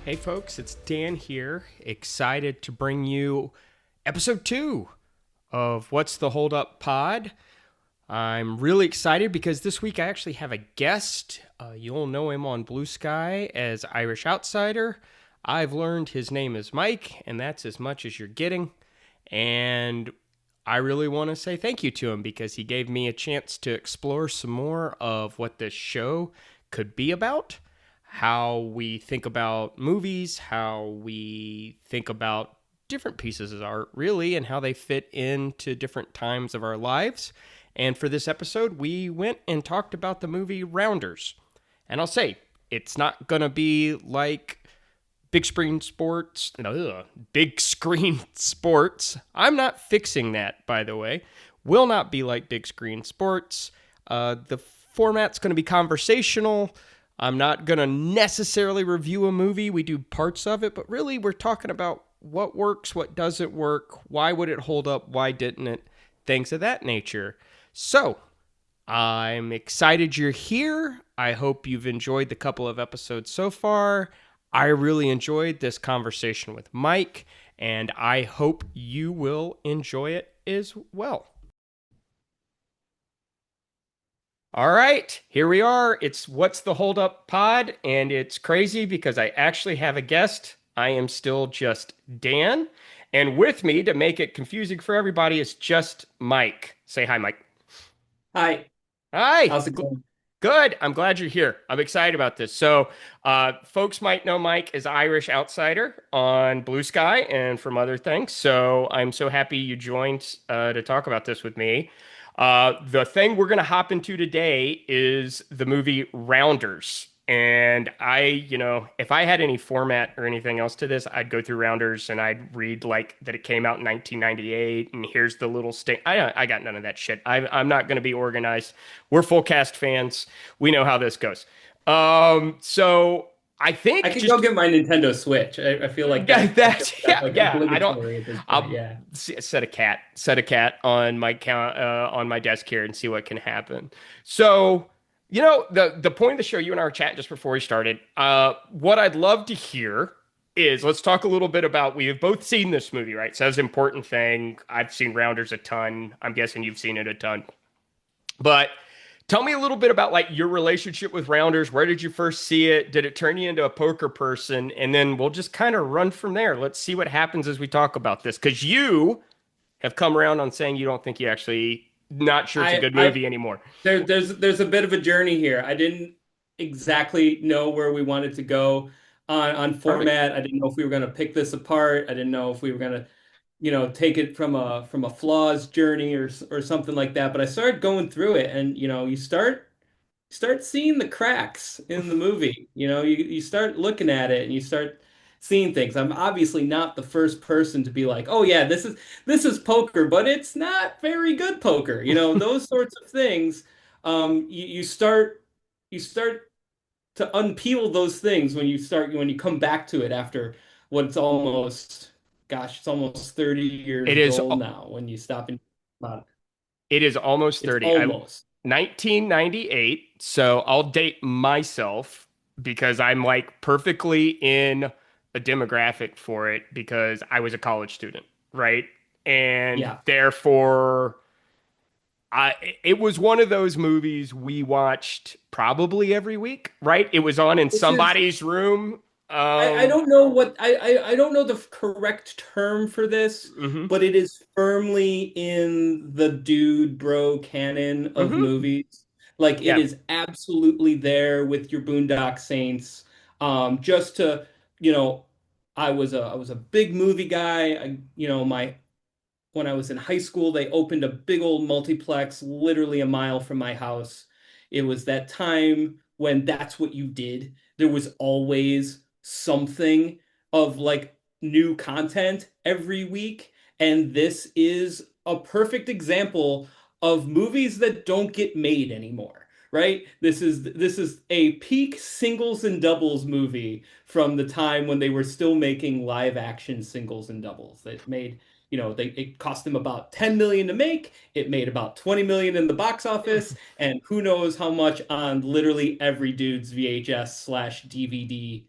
Hey folks, it's Dan here, excited to bring you episode 2 of What's the Hold Up Pod. I'm really excited because this week I actually have a guest. You'll know him on Blue Sky as Irish Outsider. I've learned his name is Mike, and that's as much as you're getting. And I really want to say thank you to him because he gave me a chance to explore some more of what this show could be about, how we think about movies, how we think about different pieces of art, really, and how they fit into different times of our lives. And for this episode, we went and talked about the movie Rounders. And I'll say, it's not going to be like big screen sports. Big screen sports. I'm not fixing that, by the way. Will not be like big screen sports. The format's going to be conversational. I'm not going to necessarily review a movie. We do parts of it, but really we're talking about what works, what doesn't work, why would it hold up, why didn't it, things of that nature. So, I'm excited you're here. I hope you've enjoyed the couple of episodes so far. I really enjoyed this conversation with Mike, and I hope you will enjoy it as well. All right, here we are. It's What's the Hold Up Pod, and it's crazy because I actually have a guest. I am still just Dan, and with me to make it confusing for everybody is just Mike. Say hi, Mike. Hi, Hi. how's it going? Good. I'm glad you're here. I'm excited about this. So, folks might know Mike as Irish Outsider on Blue Sky and from other things. So, I'm so happy you joined to talk about this with me. The thing we're going to hop into today is the movie Rounders. And if I had any format or anything else to this, I'd go through Rounders and I'd read like that it came out in 1998 and here's the little sting. I got none of that shit. I'm not going to be organized. We're full cast fans. We know how this goes. So I I think could go just get my Nintendo Switch. I feel like that's like I don't. obligatory at this point. I'll Yeah. set a cat on my count on my desk here and see what can happen. So the point of the show, you and I were chatting just before we started. What I'd love to hear is let's talk a little bit about we've both seen this movie, right? So that's an important thing. I've seen Rounders a ton. I'm guessing you've seen it a ton. But tell me a little bit about like your relationship with Rounders. Where did you first see it? Did it turn you into a poker person? And then we'll just kind of run from there. Let's see what happens as we talk about this. Because you have come around on saying you don't think you actually not sure it's a good I movie anymore. there's a bit of a journey here. I didn't exactly know where we wanted to go on Perfect. format. I didn't know if we were going to pick this apart. I didn't know if we were going to, take it from a flaws journey or something like that. But I started going through it, and you start seeing the cracks in the movie. You start looking at it and you start seeing things. I'm obviously not the first person to be like, "Oh yeah, this is poker, but it's not very good poker." Those sorts of things. You start to unpeel those things when you come back to it after what's almost, gosh, it's almost 30 It years is old now when you stop and about it. it is almost It's 30. I almost. 1998, so I'll date myself because I'm like perfectly in a demographic for it because I was a college student, right? And Yeah. therefore it was one of those movies we watched probably every week, right? It was on in This is somebody's room. I Um, don't know what I don't know the correct term for this, mhm. but it is firmly in the dude bro canon of Mhm. movies. Like it Yeah. is absolutely there with your Boondock Saints. Just to, you know, I was a big movie guy. My when I was in high school, they opened a big old multiplex literally a mile from my house. It was that time when that's what you did. There was always something of like new content every week. And this is a perfect example of movies that don't get made anymore, right? This is a peak singles and doubles movie from the time when they were still making live action singles and doubles. That made it cost them about 10 million to make. It made about 20 million in the box office, and who knows how much on literally every dude's VHS/DVD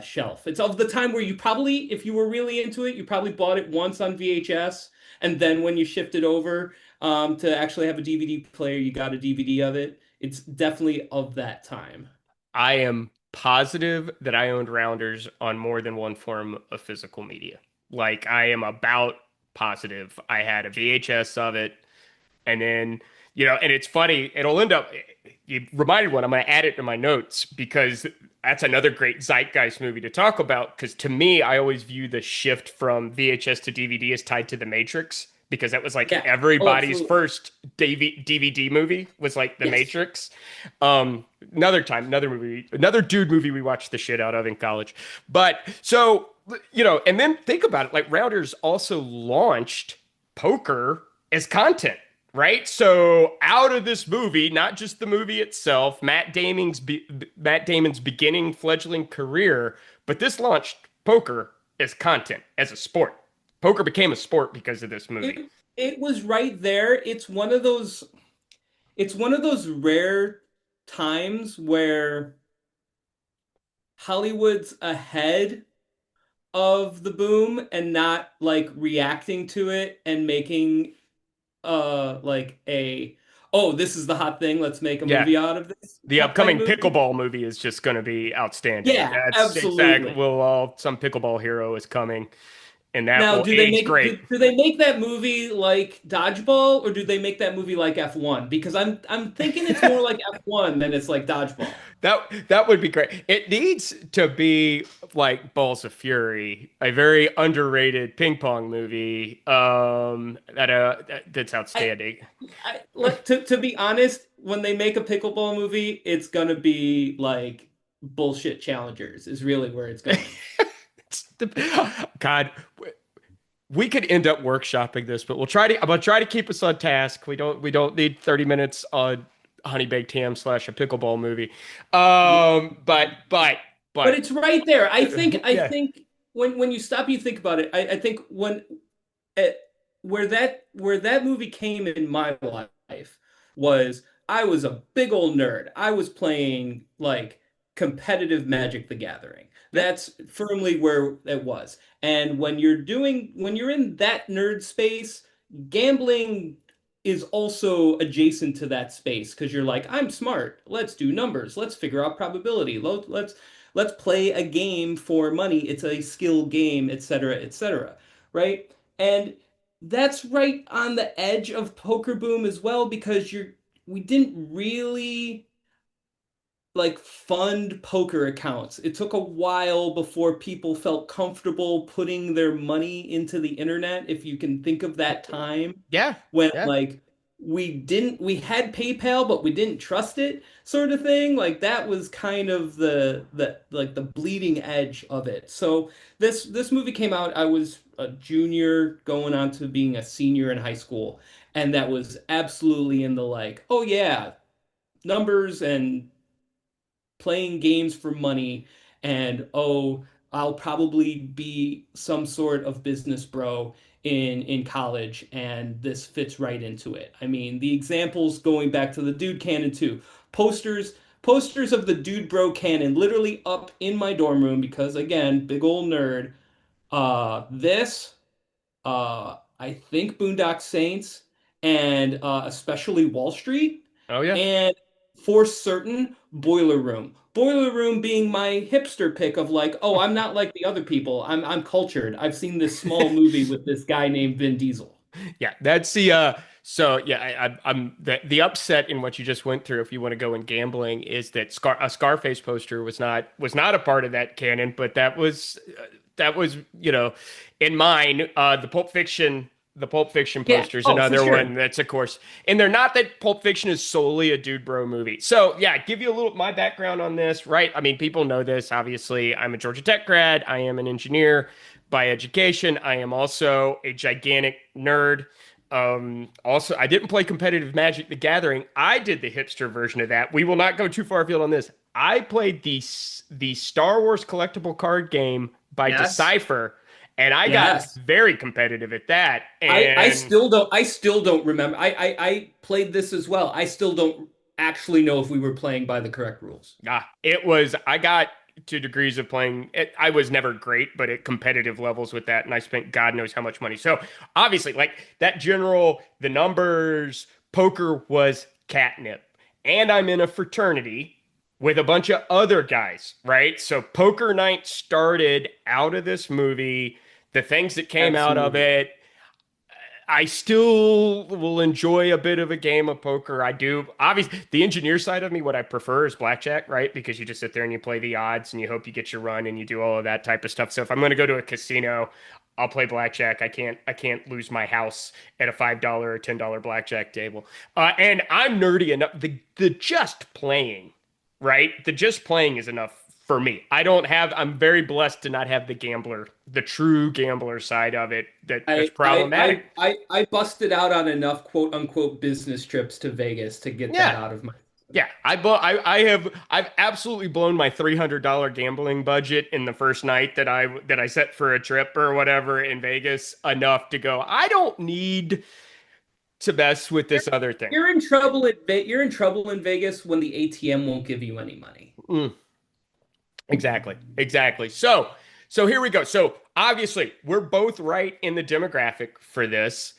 shelf. It's of the time where you probably, if you were really into it, you probably bought it once on VHS, and then when you shifted over to actually have a DVD player, you got a DVD of it. It's definitely of that time. I am positive that I owned Rounders on more than one form of physical media. Like I am about positive I had a VHS of it. And then, and it's funny, it'll end up, you reminded one, I'm going to add it to my notes because that's another great zeitgeist movie to talk about. Because to me, I always view the shift from VHS to DVD as tied to The Matrix because that was like Yeah. Oh, everybody's absolutely. first DVD movie was like The Yes. Matrix. Another movie, another dude movie we watched the shit out of in college. But so, and then think about it, like Rounders also launched poker as content, right? So out of this movie, not just the movie itself, Matt Damon's beginning fledgling career, but this launched poker as content, as a sport. Poker became a sport because of this movie. It was right there. It's one of those rare times where Hollywood's ahead of the boom and not like reacting to it and making like a, oh, this is the hot thing, let's make a Yeah, movie out of this the type upcoming movie. pickleball movie is just going to be outstanding. Yeah, That's exactly. absolutely. Well, some pickleball hero is coming, and that Now, will age great. do they make that movie like Dodgeball, or do they make that movie like F1? Because I'm thinking it's more like F1 than it's like Dodgeball. That would be great. It needs to be like Balls of Fury, a very underrated ping pong movie. That's I, outstanding. to be honest, when they make a pickleball movie, it's gonna be like bullshit challengers is really where it's going. God, we could end up workshopping this, but I'm gonna try to keep us on task. We don't need 30 minutes on honey baked ham slash a pickleball movie. But But it's right there. I yeah. think when you stop, you think about it. I think when uh, where that movie came in my life was I was a big old nerd. I was playing like competitive Magic the Gathering. Yeah. That's firmly where it was. And when you're in that nerd space, gambling is also adjacent to that space because you're like, I'm smart. Let's do numbers. Let's figure out probability. Let's play a game for money. It's a skill game, etc., etc. Right? And that's right on the edge of poker boom as well because we didn't really like fund poker accounts. It took a while before people felt comfortable putting their money into the internet, if you can think of that time Yeah. when Yeah. like we had PayPal but we didn't trust it sort of thing. Like that was kind of the bleeding edge of it. So this movie came out, I was a junior going on to being a senior in high school, and that was absolutely in the like, oh yeah, numbers and playing games for money, and oh, I'll probably be some sort of business bro in college, and this fits right into it. I mean, the examples going back to the dude canon too. Posters of the dude bro canon literally up in my dorm room because again, big old nerd. This I think Boondock Saints, and especially Wall Street, Oh yeah. and for certain Boiler Room. Boiler Room being my hipster pick of like, oh, I'm not like the other people. I'm cultured. I've seen this small movie with this guy named Vin Diesel. Yeah, that's the so yeah, I'm the upset in what you just went through. If you want to go in gambling, is that a Scarface poster was not a part of that canon, but that was in mine. The Pulp Fiction Yeah. poster is Oh, for another one sure. that's of course, and they're not that Pulp Fiction is solely a dude bro movie. So yeah, give you a little my background on this, right? I mean, people know this. Obviously, I'm a Georgia Tech grad. I am an engineer by education. I am also a gigantic nerd. Also, I didn't play competitive Magic the Gathering. I did the hipster version of that. We will not go too far afield on this. I played the Star Wars collectible card game by Yes. Decipher, and I got Yes. very competitive at that. I And I still don't remember. I played this as well. I still don't actually know if we were playing by the correct rules. it was I got to degrees of playing it. I was never great, but at competitive levels with that, and I spent God knows how much money. So obviously, like that general, the numbers, poker was catnip. And I'm in a fraternity with a bunch of other guys, right? So poker night started out of this movie. The things that came out of Absolutely. it, I still will enjoy a bit of a game of poker. I do. Obviously, the engineer side of me, what I prefer is blackjack, right? Because you just sit there and you play the odds and you hope you get your run and you do all of that type of stuff. So if I'm going to go to a casino, I'll play blackjack. I can't lose my house at a $5 or $10 blackjack table. And I'm nerdy enough. The just playing, right? The just playing is enough for me. I'm very blessed to not have the true gambler side of it that's problematic. I busted out on enough quote unquote business trips to Vegas to get that Yeah. out of my Yeah, I've absolutely blown my $300 gambling budget in the first night that I set for a trip or whatever in Vegas enough to go, I don't need to mess with You're, this other thing. you're in trouble you're in trouble in Vegas when the ATM won't give you any money. Mm. Exactly. Exactly. So here we go. So obviously, we're both right in the demographic for this.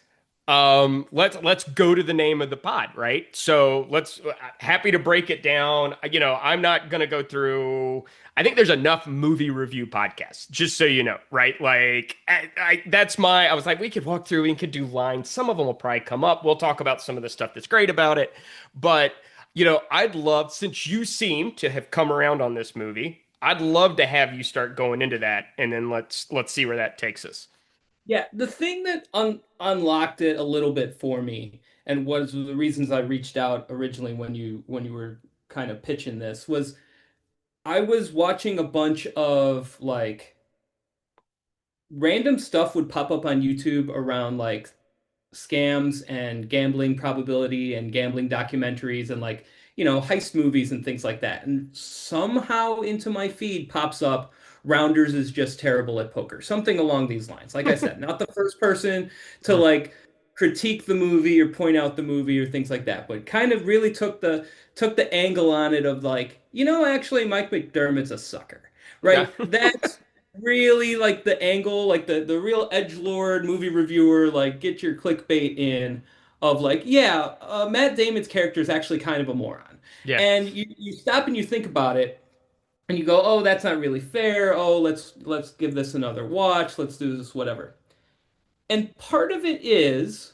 Let's go to the name of the pod, right? So let's happy to break it down. I'm not gonna go through. I think there's enough movie review podcasts, just so you know, right? Like, I was like, we could walk through, we could do lines. Some of them will probably come up. We'll talk about some of the stuff that's great about it. But, I'd love, since you seem to have come around on this movie, I'd love to have you start going into that, and then let's see where that takes us. Yeah, the thing that unlocked it a little bit for me and was the reasons I reached out originally when you were kind of pitching this was I was watching a bunch of like random stuff would pop up on YouTube around like scams and gambling probability and gambling documentaries and like, heist movies and things like that. And somehow into my feed pops up Rounders is just terrible at poker. Something along these lines. Like I said, not the first person to Mm. like critique the movie or point out the movie or things like that, but kind of really took the angle on it of like, actually Mike McDermott's a sucker. Yeah. Right? That's really like the angle, like the real edgelord movie reviewer, like get your clickbait in of like, yeah, Matt Damon's character is actually kind of a moron. Yeah. And you stop and you think about it and you go, oh, that's not really fair. Oh, let's give this another watch. Let's do this, whatever. And part of it is,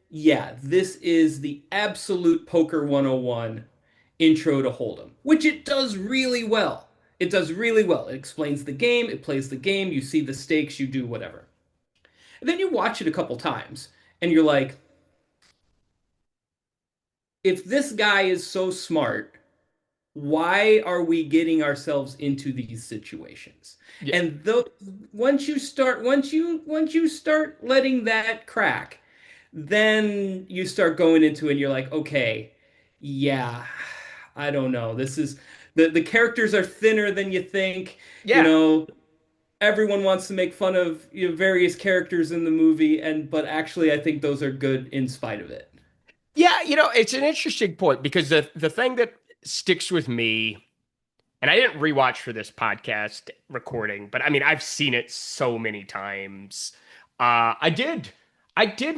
yeah, this is the absolute poker 101 intro to Hold'em, which it does really well. It does really well. It explains the game, it plays the game, you see the stakes, you do whatever. And then you watch it a couple times and you're like, if this guy is so smart, why are we getting ourselves into these situations? Yeah. And though once you start letting that crack, then you start going into it and you're like, okay, yeah, I don't know. This is the characters are thinner than you think. You Yeah. know, everyone wants to make fun of various characters in the movie, and but actually I think those are good in spite of it. Yeah, it's an interesting point because the thing that sticks with me, and I didn't rewatch for this podcast recording, but I mean I've seen it so many times. I did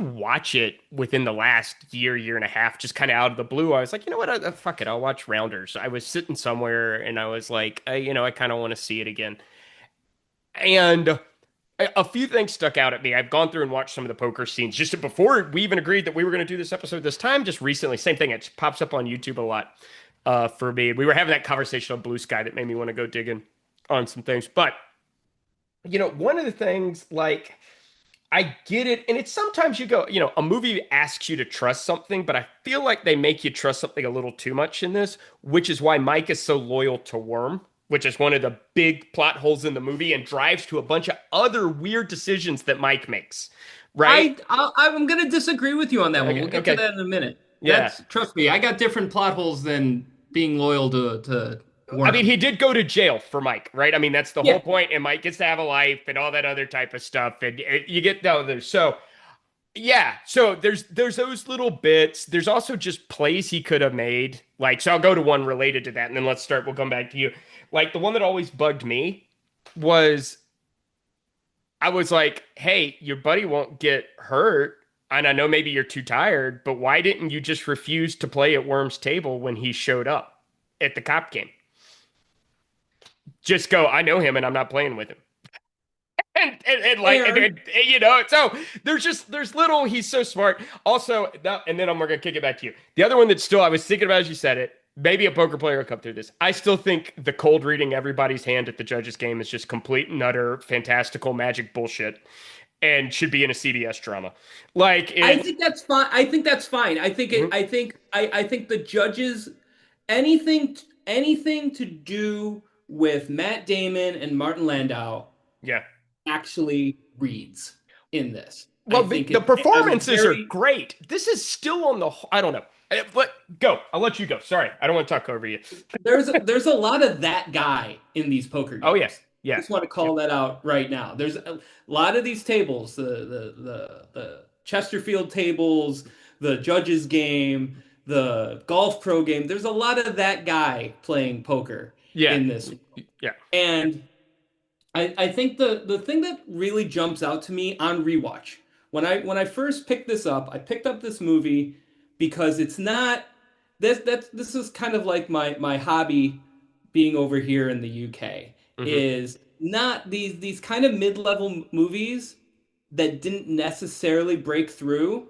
watch it within the last year and a half, just kind of out of the blue. I was like, you know what, fuck it, I'll watch Rounders. I was sitting somewhere and I was like, I kind of want to see it again. And a few things stuck out at me. I've gone through and watched some of the poker scenes just before we even agreed that we were going to do this episode this time. Just recently, same thing. It pops up on YouTube a lot for me. We were having that conversation on Blue Sky that made me want to go digging on some things. But one of the things like I get it, and it's sometimes you go, a movie asks you to trust something, but I feel like they make you trust something a little too much in this, which is why Mike is so loyal to Worm, which is one of the big plot holes in the movie and drives to a bunch of other weird decisions that Mike makes, right? I'm gonna disagree with you on that one. Okay, We'll get to okay. that in a minute. Yeah. That's trust me, I got different plot holes than being loyal to I mean, Worm. he did go to jail for Mike, right? I mean, that's the whole Yeah, point, and Mike gets to have a life and all that other type of stuff, and you get the others. So Yeah, so there's those little bits. There's also just plays he could have made. Like, so I'll go to one related to that, and then let's start. We'll come back to you. Like the one that always bugged me was I was like, hey, your buddy won't get hurt. And I know maybe you're too tired, but why didn't you just refuse to play at Worm's table when he showed up at the cop game? Just go, I know him and I'm not playing with him. And like Fair. so there's little, he's so smart also that, and then I'm gonna kick it back to you. The other one that still I was thinking about as you said it, maybe a poker player will come through this. I still think the cold reading everybody's hand at the judges game is just complete and utter fantastical magic bullshit and should be in a CBS drama. Like I it's think that's fine. I think that's fine. I think it. Mhm. I think the judges, anything to do with Matt Damon and Martin Landau Yeah. actually reads in this. I Well, think the I'm performances are very great. This is still on the I don't know. But go. I'll let you go. Sorry. I don't want to talk over you. there's a lot of that guy in these poker Oh yeah. games. I Yeah. just want to Yeah. call that out right now. There's a lot of these tables, the Chesterfield tables, the judges game, the golf pro game. There's a lot of that guy playing poker Yeah. in this. Yeah. And I think the thing that really jumps out to me on rewatch, when I first picked this up, I picked up this movie because it's not this is kind of like my hobby being over here in the UK Hmm. is not these kind of mid-level movies that didn't necessarily break through.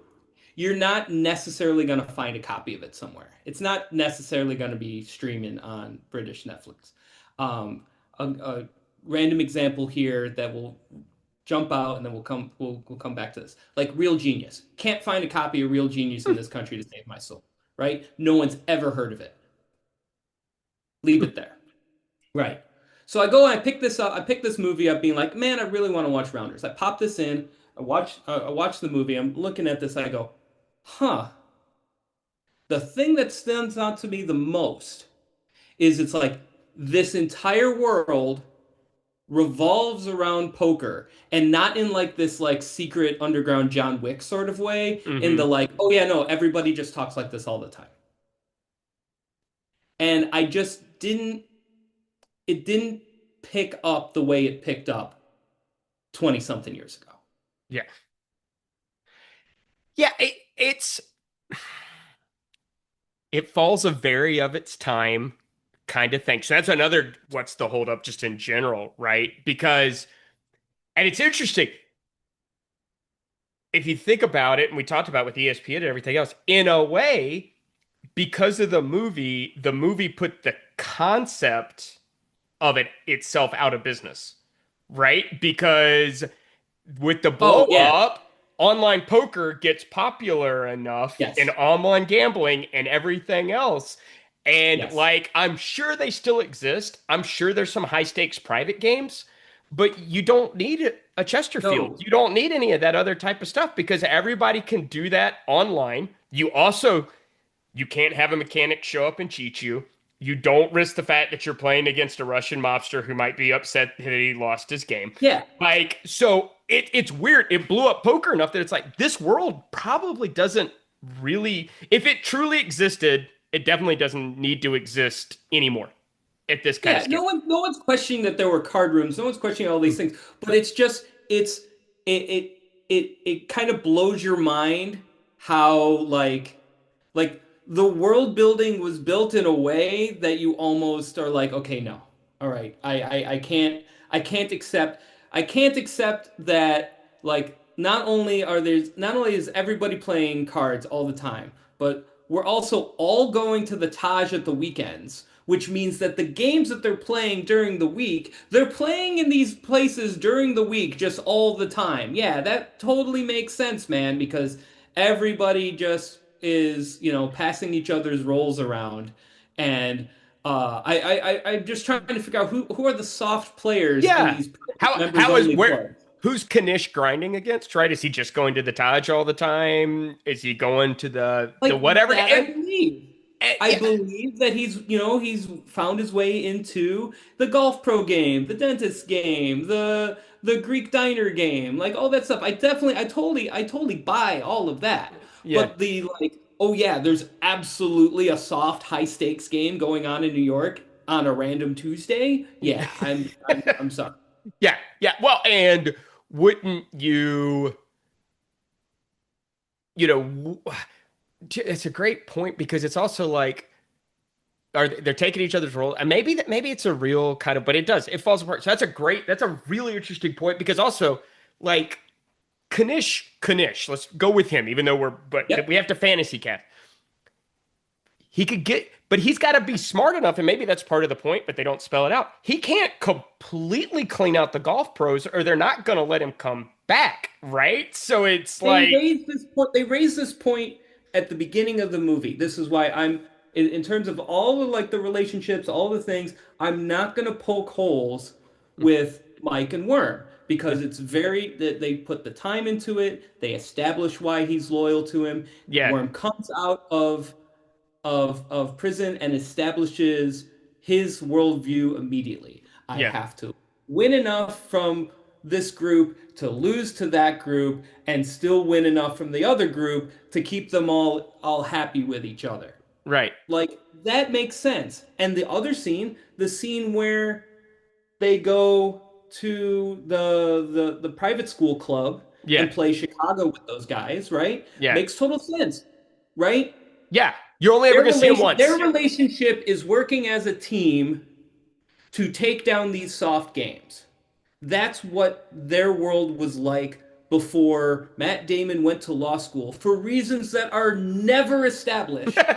You're not necessarily going to find a copy of it somewhere. It's not necessarily going to be streaming on British Netflix. A random example here that will jump out and then we'll come back to this. Like Real Genius. Can't find a copy of Real Genius in this country to save my soul, right? No one's ever heard of it. Leave it there. Right. So I go and I pick this up. I pick this movie up being like, "Man, I really want to watch Rounders." I pop this in. I watch the movie. I'm looking at this. I go, "Huh. The thing that stands out to me the most is it's like this entire world revolves around poker and not in like this like secret underground John Wick sort of way in the Hmm. like oh yeah no everybody just talks like this all the time and I just didn't pick up the way it picked up 20 something years ago. Yeah. Yeah. It falls a very of its time kind of thing. So that's another what's the holdup just in general, right? Because and it's interesting if you think about it, and we talked about with ESPN and everything else, in a way, because of the movie put the concept of it itself out of business, right? Because with the blow Oh yeah, up, online poker gets popular enough and yes, online gambling and everything else. And yes, like, I'm sure they still exist. I'm sure there's some high stakes private games, but you don't need a Chesterfield. no, You don't need any of that other type of stuff because everybody can do that online. You can't have a mechanic show up and cheat you. You don't risk the fact that you're playing against a Russian mobster who might be upset that he lost his game. yeah. Like, so it's weird. It blew up poker enough that it's like this world probably doesn't really, if it truly existed, it definitely doesn't need to exist anymore at this kind of Yeah, scale. no one's questioning that there were card rooms. No one's questioning all these things. But it's just it kind of blows your mind how like the world building was built in a way that you almost are like, okay, no. All right. I can't accept that like not only is everybody playing cards all the time, but we're also all going to the Taj at the weekends, which means that the games that they're playing during the week, they're playing in these places during the week just all the time. Yeah, that totally makes sense, man, because everybody just is, passing each other's roles around. And I'm just trying to figure out who are the soft players in Yeah. these members How is only where clubs. who's Kanish grinding against, right? Is he just going to the Taj all the time? Is he going to the Like whatever? that, I believe. I Yeah, believe that he's found his way into the golf pro game, the dentist game, the Greek diner game, like all that stuff. I totally buy all of that. yeah. But the like, oh yeah, there's absolutely a soft high stakes game going on in New York on a random Tuesday. Yeah, I'm sorry. Yeah, yeah. Well, and wouldn't you, you know, it's a great point because it's also like, are they're taking each other's role, and maybe it's a real kind of, but it falls apart. So that's a really interesting point because also like Kanish, let's go with him, even though but we Yep. have to fantasy cast. He could get, but he's got to be smart enough, and maybe that's part of the point, but they don't spell it out. He can't completely clean out the golf pros, or they're not going to let him come back, right? So it's like, They raised this point at the beginning of the movie. This is why in terms of all of like the relationships, all the things, I'm not gonna poke holes with Mike and Worm because it's very that they put the time into it. They establish why he's loyal to him. yeah, Worm comes out of prison and establishes his worldview immediately. I yeah, have to win enough from this group to lose to that group and still win enough from the other group to keep them all happy with each other. right, Like that makes sense. And the other scene, the scene where they go to the private school club yeah, and play Chicago with those guys, right? yeah, Makes total sense, right? yeah. You're only ever going to see him Their once. relationship is working as a team to take down these soft games. That's what their world was like before Matt Damon went to law school for reasons that are never established.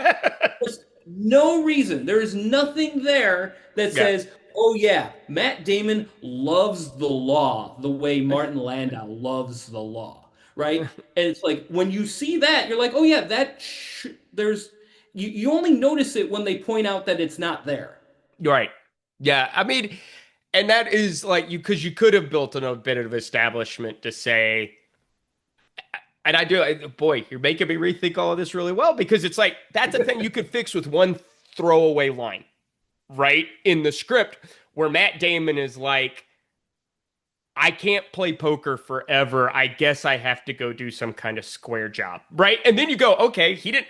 There's no reason. There is nothing there that Yeah, says, oh, yeah, Matt Damon loves the law the way Martin Landau loves the law, right? And it's like when you see that, you're like, oh, yeah, there's, you only notice it when they point out that it's not there. right. Yeah, I mean, and that is like because you could have built in a bit of establishment to say, and boy, you're making me rethink all of this really well because it's like that's a thing you could fix with one throwaway line, right? In the script where Matt Damon is like, I can't play poker forever. I guess I have to go do some kind of square job, right? And then you go, okay, he didn't.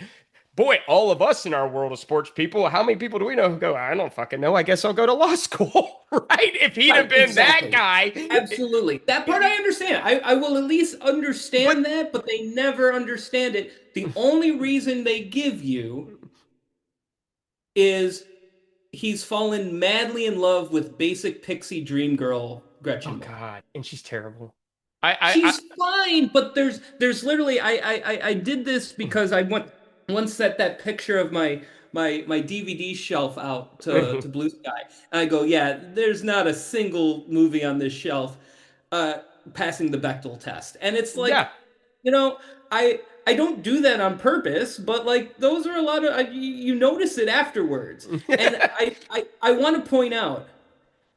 Boy, all of us in our world of sports people, how many people do we know who go, I don't fucking know. I guess I'll go to law school, right? If he'd have Right, been that exactly. guy, Absolutely. That part I understand. I will at least but understand that, but they never understand it. The only reason they give you is he's fallen madly in love with basic pixie dream girl oh Gretchen Mol. God, and she's terrible. I She's fine, but there's literally I did this because I went once set that picture of my DVD shelf out to Blue Sky. And I go, yeah, there's not a single movie on this shelf uh passing the Bechdel test. And it's yeah. like, you know, I don't do that on purpose, but like those are a lot of you notice it afterwards. And I want to point out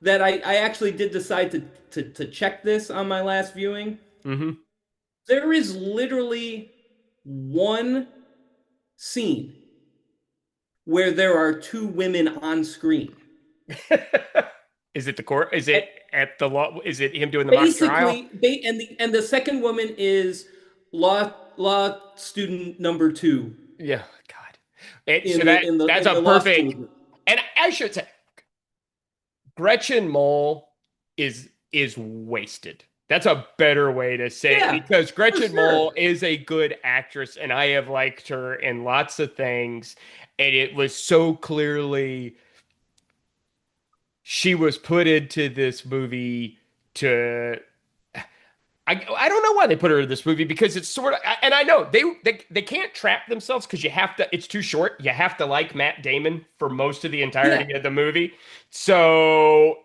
that I actually did decide to check this on my last viewing. hmm There is literally one scene where there are two women on screen. Is it the court? Is And it at the law? Is it him doing the mock trial? basically, and the second woman is law student number two Yeah, God. So in the in the that's in a the law school perfect. group. And I should say, Gretchen Mol is wasted. That's a better way to say it Yeah, because for Gretchen sure. Mol is a good actress, and I have liked her in lots of things. And it was so clearly she was put into this movie to I don't know why they put her in this movie because it's sort of and I know they can't trap themselves because you have to it's too short. You have to like Matt Damon for most of the Yeah, entirety of the movie. So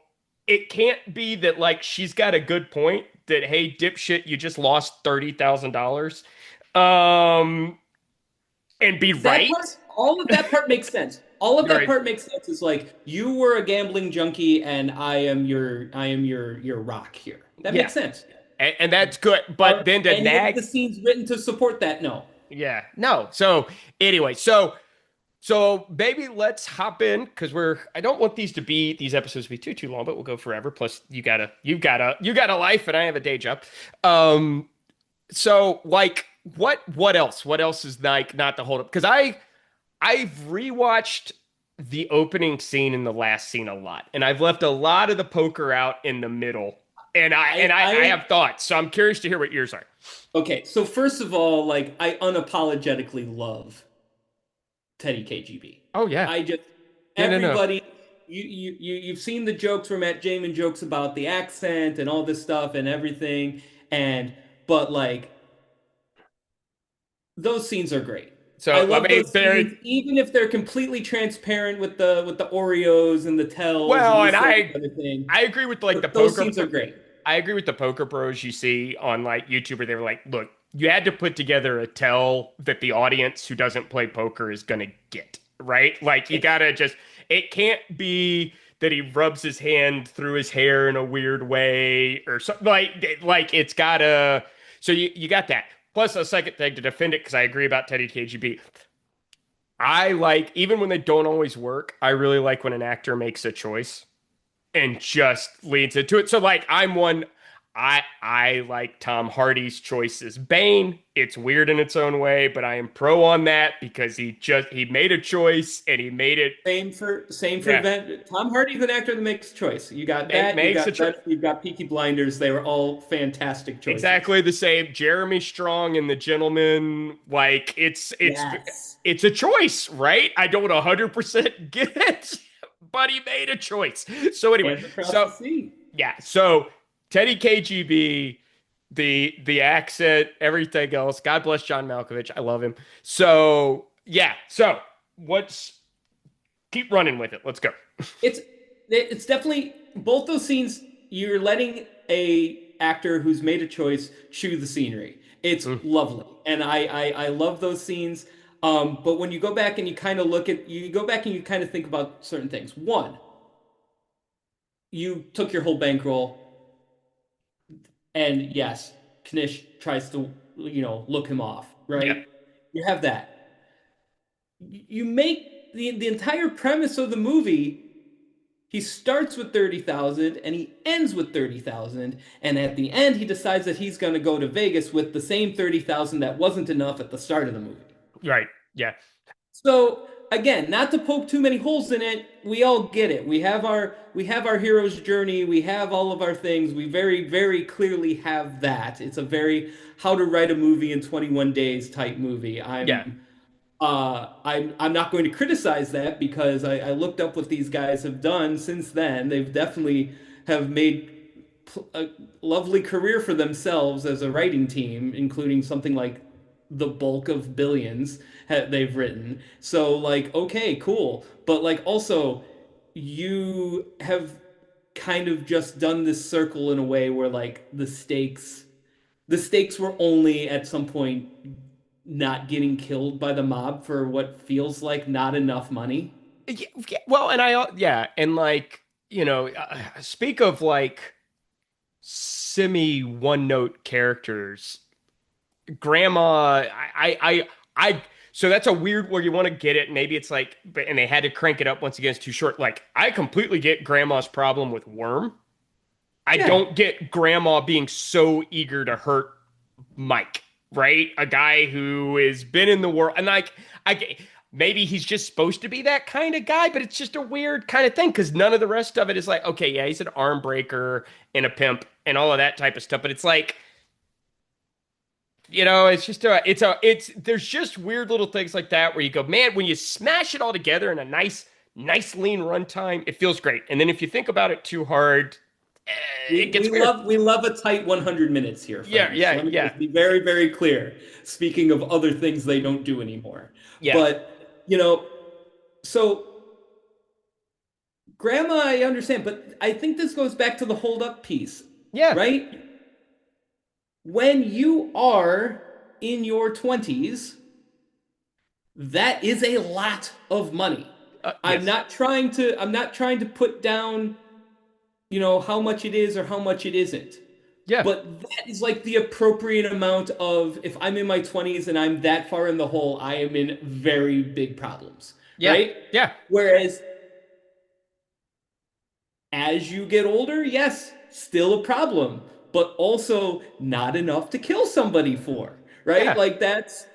it can't be that like she's got a good point that hey dipshit you just lost $30,000 um and be that right. part, all of that part makes sense. All of You're that right. part makes sense. It's like you were a gambling junkie, and I am your rock here. That Yeah. makes sense. And that's good. But Are then to any of nag the scenes written to support that? No. yeah. No. So anyway, so So maybe let's hop in because I don't want these episodes to be too long, but we'll go forever. Plus you got a life and I have a day job. Um so like what else? What else is like not the hold up? Because I've rewatched the opening scene and the last scene a lot, and I've left a lot of the poker out in the middle. And I and I I I have thoughts, so I'm curious to hear what yours are. okay, so first of all, like I unapologetically love Teddy KGB. Oh yeah. I just Yeah, no, no. everybody you've seen the jokes where Matt Damon jokes about the accent and all this stuff and everything and but like those scenes are great. I So let love me those very scenes even if they're completely transparent with the Oreos and the tells well, and and this that, and I the other thing. I agree with like the Those poker. scenes are great. I agree with the poker bros you see on like YouTube where they were like, look, you had to put together a tell that the audience who doesn't play poker is gonna get, right? Like you gotta just it can't be that he rubs his hand through his hair in a weird way or something like it's gotta so you got that. Plus a second thing to defend it because I agree about Teddy KGB. I like even when they don't always work, I really like when an actor makes a choice and just leads into it. So like I'm one I like Tom Hardy's choice as Bane. It's weird in its own way, but I am pro on that because he made a choice and he made it Same for yeah, Tom Hardy's an actor that makes a choice. You got that, makes a choice. you've got Peaky Blinders. They were all fantastic choices. Exactly the same. Jeremy Strong and The Gentleman, like Yes. it's a choice, right? I don't 100% get it, but he made a choice. So anyway, Hands across the so sea. yeah, so Teddy KGB, the accent, everything else. God bless John Malkovich. I love him. So yeah, so what's keep running with it. Let's go. It's it's definitely both those scenes. You're letting a actor who's made a choice chew the scenery. It's Mm, lovely, and I love those scenes. But when you go back and you go back and you kind of think about certain things. One, you took your whole bankroll, and yes, Knish tries to look him off, yeah, right? You have that. You make the entire premise of the movie. He starts with 30,000 and he ends with 30,000. And at the end, he decides that he's going to go to Vegas with the same 30,000 that wasn't enough at the start of the movie. right. Yeah, So again, not to poke too many holes in it, we all get it. We have our hero's journey, we have all of our things. We very very clearly have that. It's a very how to write a movie in 21 days type movie. yeah, I'm not going to criticize that because I looked up what these guys have done since then. They've definitely have made a lovely career for themselves as a writing team, including something like the bulk of Billions they've written. So like, okay, cool, but like also you have kind of just done this circle in a way where like the stakes were only at some point not getting killed by the mob for what feels like not enough money. yeah, yeah. Well, and and like speak of like semi one note characters. Grandma, I. So that's a weird where you want to get it. Maybe it's like, but and they had to crank it up once again. It's too short. Like I completely get Grandma's problem with Worm. I Yeah, don't get Grandma being so eager to hurt Mike, right? A guy who has been in the world and like maybe he's just supposed to be that kind of guy, but it's just a weird kind of thing because none of the rest of it is like, okay, yeah, he's an arm breaker and a pimp and all of that type of stuff, but it's like it's just it's there's just weird little things like that where you go, man, when you smash it all together in a nice lean runtime, it feels great. And then if you think about it too hard, it we gets we weird. love we love a tight 100 minutes here, Yeah, friends. yeah, Let me yeah, just be very very clear. Speaking of other things they don't do anymore, yeah, but so grandma, I understand, but I think this goes back to the hold up piece, yeah, right? When you are in your 20s, that is a lot of money. yes, I'm not trying to put down, how much it is or how much it isn't. yeah, But that is like the appropriate amount of if I'm in my 20s and I'm that far in the hole, I am in very big problems, Yeah. right? Yeah. Whereas as you get older, yes, still a problem, but also not enough to kill somebody for, right? Yeah. Like that's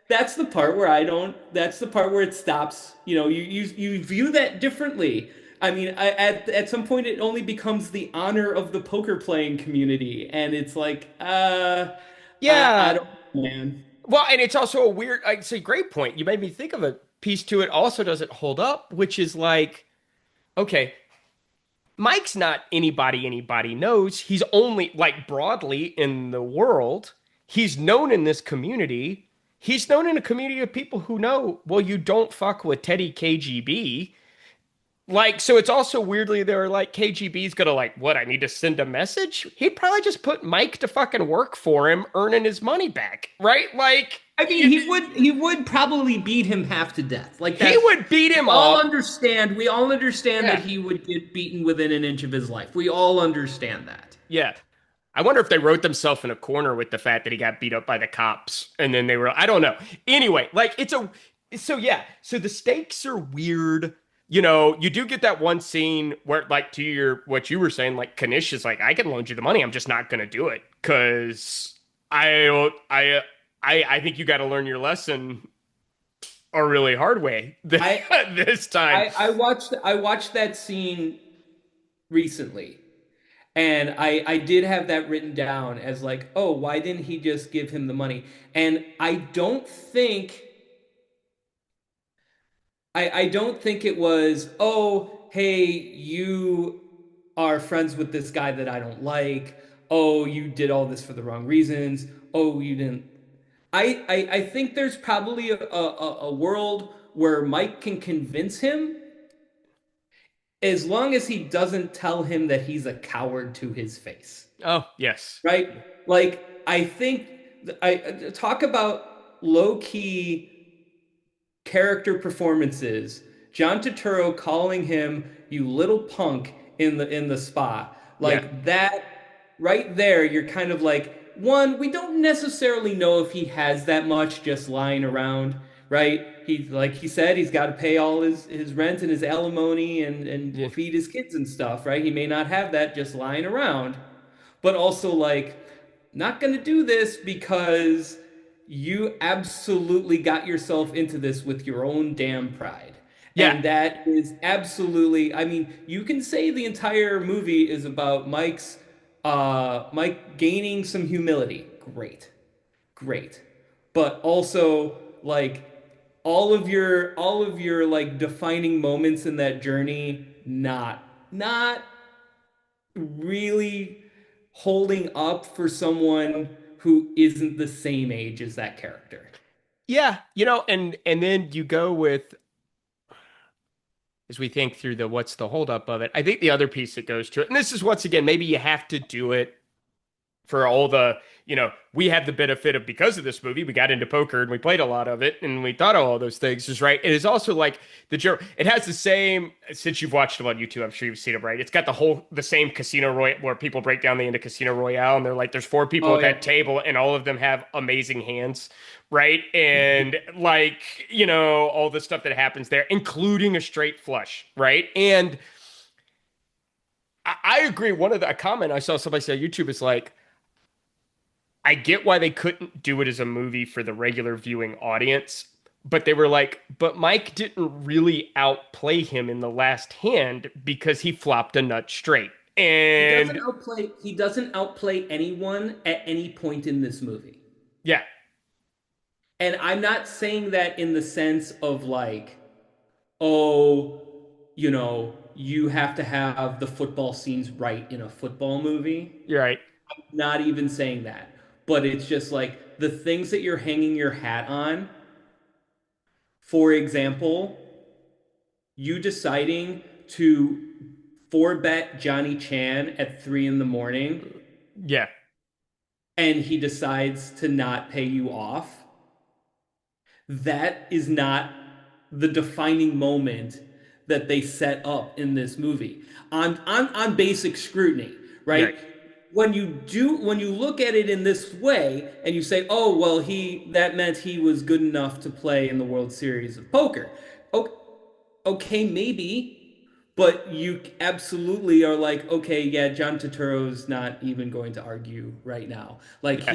the part where I don't that's the part where it stops. You view that differently. I mean, at some point it only becomes the honor of the poker playing community, and it's like, I Yeah. don't know, man. Well, and it's also a weird, it's a great point. You made me think of a piece to it also doesn't hold up, which is like, okay, Mike's not anybody knows. He's only like broadly in the world. He's known in this community. He's known in a community of people who know, well, you don't fuck with Teddy KGB. Like, so it's also weirdly they're like KGB's gonna like, what? I need to send a message. He'd probably just put Mike to fucking work for him, earning his money back, right? Like, I mean, he would probably beat him half to death. Like he that's would beat we him all up. understand. We all understand that Yeah, he would get beaten within an inch of his life. We all understand that. yeah. I wonder if they wrote themselves in a corner with the fact that he got beat up by the cops, and then they were, I don't know. Anyway, like so yeah. So the stakes are weird. You do get that one scene where, like, to your what you were saying, like Kanish is like, I can loan you the money. I'm just not gonna do it because I don't. I think you got to learn your lesson a really hard way I this time. I watched that scene recently, and I did have that written down as like, oh, why didn't he just give him the money? And I don't think it was, oh, hey, you are friends with this guy that I don't like. Oh, you did all this for the wrong reasons. Oh, you didn't. I think there's probably a world where Mike can convince him as long as he doesn't tell him that he's a coward to his face. Oh yes, Right? Like, I think I talk about low key character performances. John Turturro calling him "you little punk" in the spa, yeah, like that right there. You're kind of like, one, we don't necessarily know if he has that much just lying around, right? Like he said, he's got to pay all his rent and his alimony and yeah, feed his kids and stuff, right? He may not have that just lying around, but also like, not going to do this because you absolutely got yourself into this with your own damn pride. yeah, And that is absolutely, I mean, you can say the entire movie is about Mike gaining some humility. Great. Great. But also like all of your like defining moments in that journey, not really holding up for someone who isn't the same age as that character. yeah. And then you go with as we think through the what's the holdup of it. I think the other piece that goes to it, and this is once again, maybe you have to do it for all we have the benefit of because of this movie, we got into poker and we played a lot of it and we thought of all those things is right. It is also like the joke. It has the same, since you've watched it on YouTube, I'm sure you've seen it, right? It's got the same Casino Royale where people break down the end of Casino Royale and they're like, there's four people Oh at yeah. that table and all of them have amazing hands, right? And like, all the stuff that happens there, including a straight flush, right? And I agree. A comment I saw somebody say on YouTube is like, I get why they couldn't do it as a movie for the regular viewing audience, but they were like, but Mike didn't really outplay him in the last hand because he flopped a nut straight. And He doesn't outplay anyone at any point in this movie. yeah, And I'm not saying that in the sense of like, oh, you have to have the football scenes right in a football movie. you're right. Not even saying that. But it's just like the things that you're hanging your hat on. For example, you deciding to four bet Johnny Chan at 3 in the morning Yeah, and he decides to not pay you off. That is not the defining moment that they set up in this movie on basic scrutiny, you're right? right. When you look at it in this way and you say, oh well, he that meant he was good enough to play in the World Series of Poker. Okay, okay, maybe. But you absolutely are like, okay, yeah, John Turturro's not even going to argue right now. Like Yeah,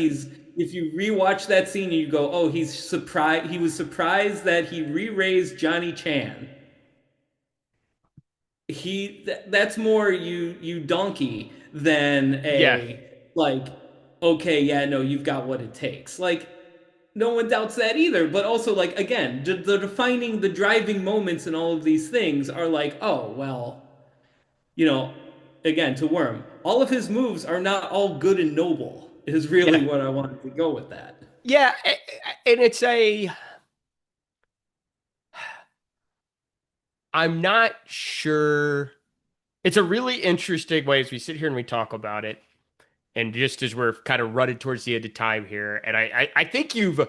if you rewatch that scene, you go, oh, he's surprised. He was surprised that he re-raised Johnny Chan. That's more you donkey than yeah, a like, okay, yeah, no, you've got what it takes. Like, no one doubts that either. But also, like, again, the defining, the driving moments and all of these things are like, oh, well, you know, again, to Worm, all of his moves are not all good and noble, is yeah, really what I wanted to go with that. yeah. And it's a, I'm not sure. It's a really interesting way as we sit here and we talk about it. And just as we're kind of rutted towards the end of time here, and I think you've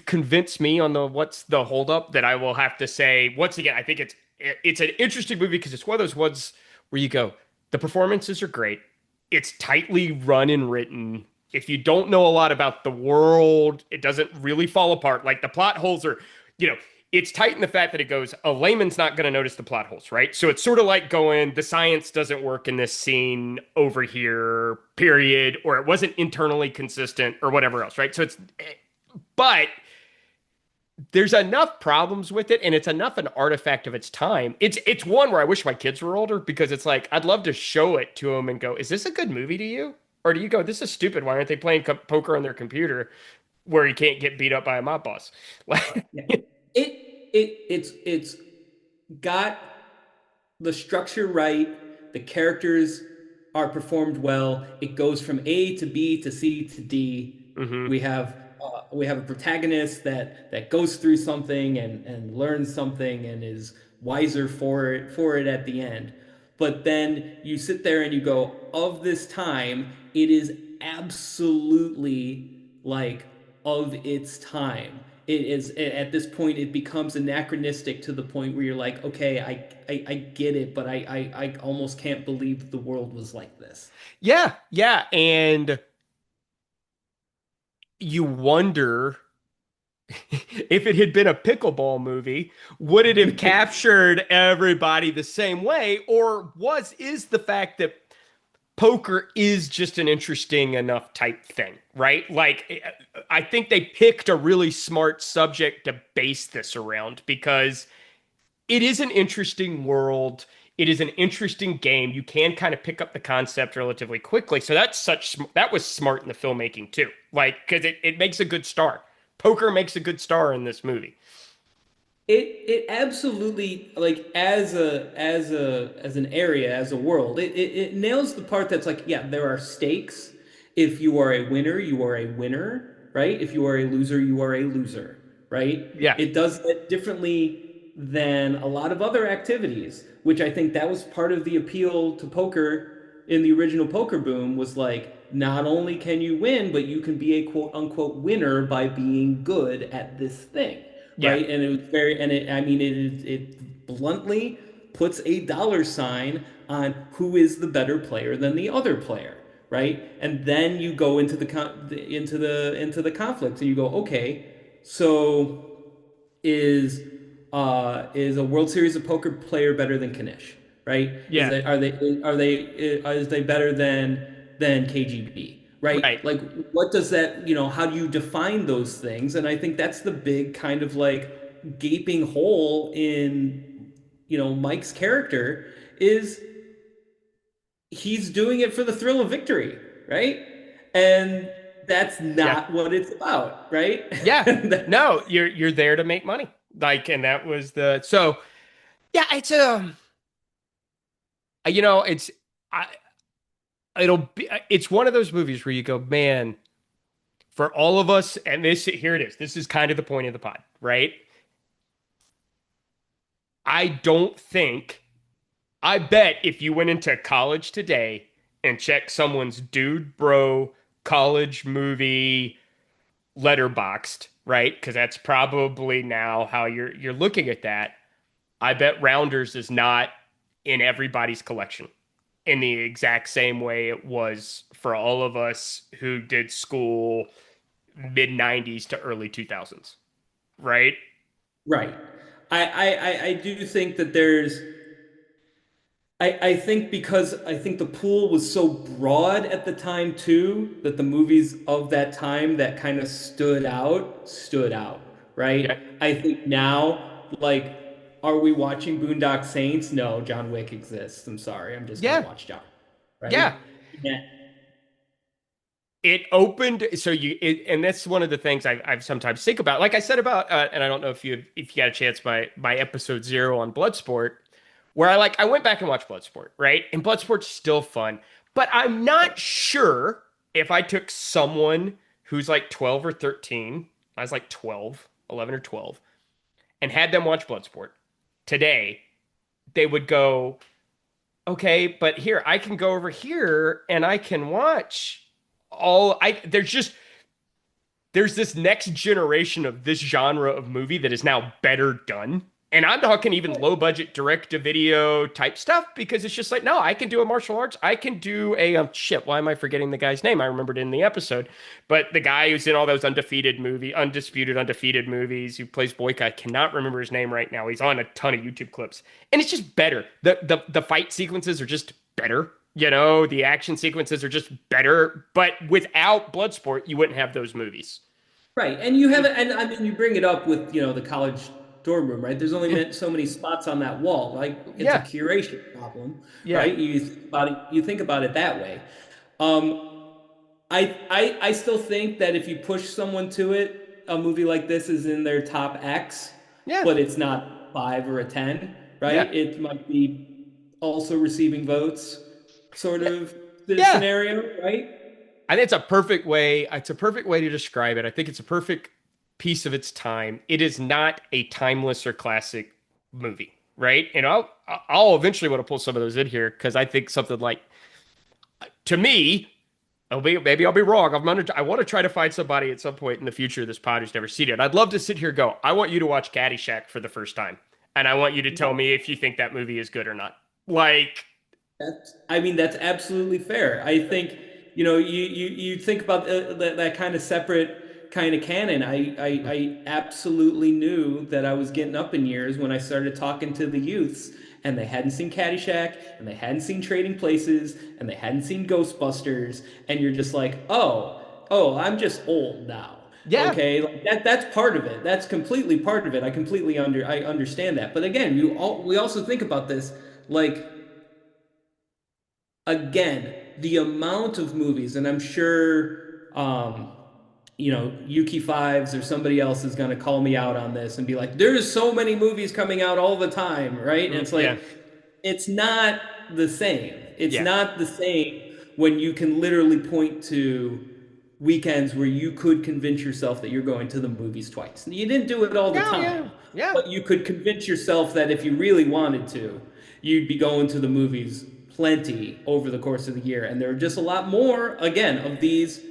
convinced me on the what's the holdup that I will have to say once again. I think it's an interesting movie because it's one of those ones where you go, the performances are great. It's tightly run and written. If you don't know a lot about the world, it doesn't really fall apart. Like the plot holes are, you know, it's tight in the fact that it goes, a layman's not going to notice the plot holes, right? So it's sort of like going, the science doesn't work in this scene over here, period, or it wasn't internally consistent or whatever else, right? So it's, but there's enough problems with it and it's enough an artifact of its time. It's one where I wish my kids were older because it's like I'd love to show it to them and go, "Is this a good movie to you?" Or do you go, "This is stupid. Why aren't they playing poker on their computer where you can't get beat up by a mob boss?" Like, Yeah. It's got the structure right, the characters are performed well. It goes from A to B to C to D. hmm We have a protagonist that goes through something and learns something and is wiser for it at the end. But then you sit there and you go, of this time, it is absolutely like of its time. It is at this point it becomes anachronistic to the point where you're like, okay, I get it, but I almost can't believe the world was like this. Yeah, yeah, and you wonder if it had been a pickleball movie, would it have captured everybody the same way, or is the fact that poker is just an interesting enough type thing, right? Like, I think they picked a really smart subject to base this around because it is an interesting world. It is an interesting game. You can kind of pick up the concept relatively quickly. So that was smart in the filmmaking too. Like, because it makes a good star. Poker makes a good star in this movie. It absolutely like as an area as a world it nails the part that's like yeah there are stakes. If you are a winner you are a winner, right? If you are a loser you are a loser, right? Yeah, It does that differently than a lot of other activities, which I think that was part of the appeal to poker in the original poker boom was like not only can you win but you can be a quote unquote winner by being good at this thing, yeah, right? And it was very, and it, I mean, it bluntly puts a dollar sign on who is the better player than the other player, right? And then you go into the conflict, and you go, okay, so is is a World Series of Poker player better than Kanish, right? Is yeah, they is they better than KGB, right. right? Like what does that, how do you define those things? And I think that's the big kind of like gaping hole in Mike's character is he's doing it for the thrill of victory, right? And that's Yeah, not what it's about, right? yeah. No, you're there to make money. Like, and that was the so. Yeah, it's I, it's one of those movies where you go, man, for all of us, and this here it is. This is kind of the point of the pod, right? I don't think, I bet if you went into college today and checked someone's dude bro college movie letterboxed, right? Because that's probably now how you're looking at that. I bet Rounders is not in everybody's collection in the exact same way it was for all of us who did school mid 90s to early 2000s, right? Right. I do think that I think because I think the pool was so broad at the time too, that the movies of that time that kind of stood out, Yeah. right? I think now, like, are we watching Boondock Saints? No, John Wick exists. I'm sorry, I'm just gonna Yeah. watch John, Yeah. right? Yeah. It opened and that's one of the things I've sometimes think about. Like I said about, and I don't know if you got a chance my episode 0 on Bloodsport, where I went back and watched Bloodsport, right? And Bloodsport's still fun, but I'm not sure if I took someone who's like 12 or 13, I was like 12, 11 or 12, and had them watch Bloodsport today, they would go, okay, but here I can go over here and I can watch all I there's this next generation of this genre of movie that is now better done. And I'm talking even low budget direct to video type stuff because it's just like, no, I can do a martial arts. I can do a shit. Why am I forgetting the guy's name? I remembered it in the episode, but the guy who's in all those undefeated movies, who plays Boyka, I cannot remember his name right now. He's on a ton of YouTube clips, and it's just better. The fight sequences are just better. You know, the action sequences are just better. But without Bloodsport, you wouldn't have those movies. Right. And you have it, and I mean, you bring it up with, the college dorm room, right? There's only Yeah, so many spots on that wall. Like, it's a yeah, curation problem, yeah, right? You think about it that way. Um, I still think that if you push someone to it, a movie like this is in their top X, yeah, but it's not 5 or a 10, yeah, right? It might be also receiving votes sort of yeah. scenario, right? I think it's a perfect way. It's a perfect way to describe it. I think it's a perfect piece of its time. It is not a timeless or classic movie, right? And I'll eventually want to pull some of those in here because I think something like, to me, maybe I'll be wrong. I want to try to find somebody at some point in the future of this pod who's never seen it. I'd love to sit here and go, I want you to watch Caddyshack for the first time, and I want you to tell me if you think that movie is good or not. Like, I mean, that's absolutely fair. I think, you think about that kind of separate kind of canon. I absolutely knew that I was getting up in years when I started talking to the youths, and they hadn't seen Caddyshack, and they hadn't seen Trading Places, and they hadn't seen Ghostbusters, and you're just like, oh, I'm just old now. yeah, Okay, like that's part of it. That's completely part of it. I understand that. But again, we also think about this like, again, the amount of movies, and I'm sure, Yuki Fives or somebody else is going to call me out on this and be like, there's so many movies coming out all the time, right? And it's yeah, like, it's not the same. It's yeah, not the same when you can literally point to weekends where you could convince yourself that you're going to the movies twice. You didn't do it all the yeah, yeah, time, yeah, but you could convince yourself that if you really wanted to, you'd be going to the movies plenty over the course of the year. And there are just a lot more, again, of these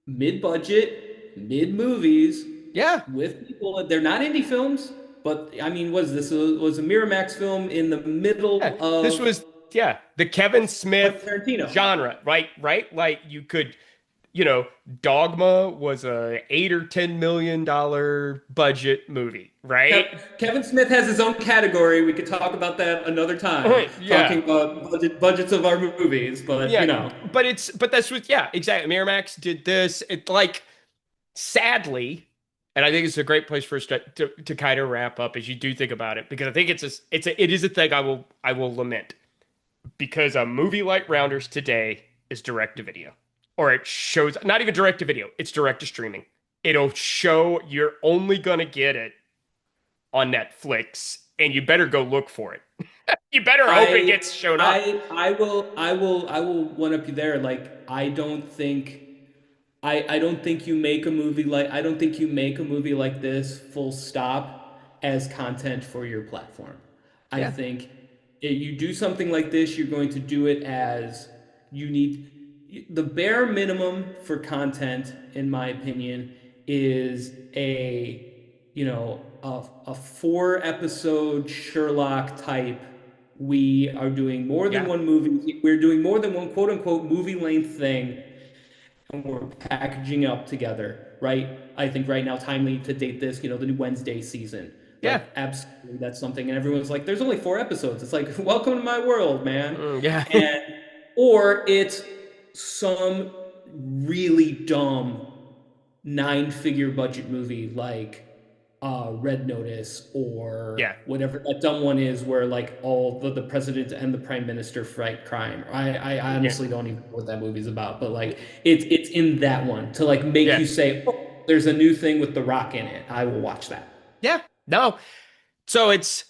mid-budget, mid-movies yeah. with people. They're not indie films, but I mean, was a Miramax film in the Yeah, middle this of was the Kevin Quentin Smith Tarantino. genre, right? Right? Like you could, you know, Dogma was a $8 or $10 million budget movie, right? Kevin Smith has his own category. We could talk about that another time, Yeah, talking about budgets of our movies. But yeah, but that's what, yeah, exactly. Miramax did this. It like, sadly, and I think it's a great place for us to kind of wrap up as you do think about it, because I think it is a thing I will lament, because a movie like Rounders today is direct to video, or it shows not even direct to video, it's direct to streaming. It'll show, you're only gonna get it on Netflix, and you better go look for it. You better hope it I gets shown up. I will one up you there. Like, I don't think you make a movie like I don't think you make a movie like this full stop as content for your platform. I Yeah, think you do something like this, you're going to do it as you need the bare minimum for content, in my opinion, is a 4 episode Sherlock type. We are doing more than yeah, one movie. We're doing more than one quote unquote movie length thing, and we're packaging up together, right? I think right now, timely to date this, the new Wednesday season. Yeah. like absolutely that's something. And everyone's like, there's only 4 episodes. It's like, welcome to my world, man. Yeah. And or it's some really dumb 9-figure budget movie like Red Notice or Yeah. whatever that dumb one is where like all the president and the prime minister fight crime. I Yeah. honestly don't even know what that movie's about, but like it's in that one to like make Yeah. you say, oh, there's a new thing with The Rock in it. I will watch that. Yeah. No. So it's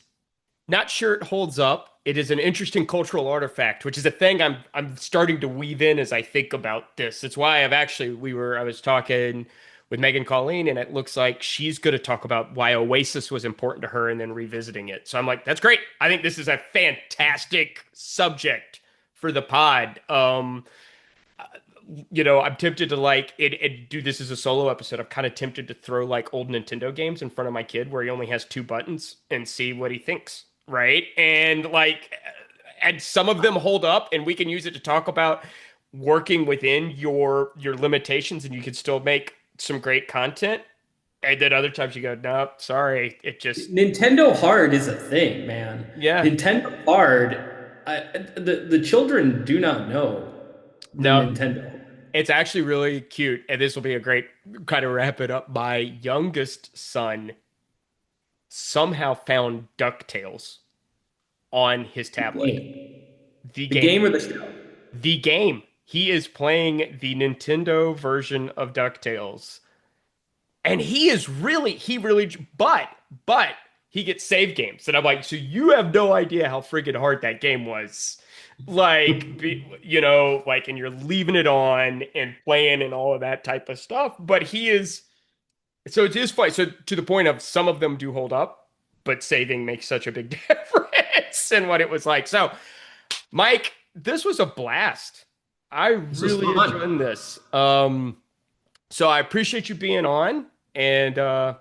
not sure it holds up. It is an interesting cultural artifact, which is a thing I'm starting to weave in as I think about this. It's why I was talking with Megan Colleen, and it looks like she's going to talk about why Oasis was important to her and then revisiting it. So I'm like, that's great. I think this is a fantastic subject for the pod. I'm tempted to like it do this as a solo episode. I'm kind of tempted to throw like old Nintendo games in front of my kid where he only has two buttons and see what he thinks, right? And some of them hold up, and we can use it to talk about working within your limitations, and you can still make some great content. And then other times you go, no, sorry, it just Nintendo Hard is a thing, man. yeah, Nintendo Hard, the children do not know the no. Nintendo. It's actually really cute, and this will be a great kind of wrap it up. My youngest son somehow found DuckTales on his tablet. Game. The The game. game or the show? The game. He is playing the Nintendo version of DuckTales. And but he gets save games. And I'm like, so you have no idea how freaking hard that game was. And you're leaving it on and playing and all of that type of stuff. But so it is fun. So to the point of some of them do hold up, but saving makes such a big difference in what it was like. So, Mike, this was a blast. I This was really fun. enjoyed this. So I appreciate you being on, and I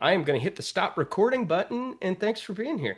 am going to hit the stop recording button. And thanks for being here.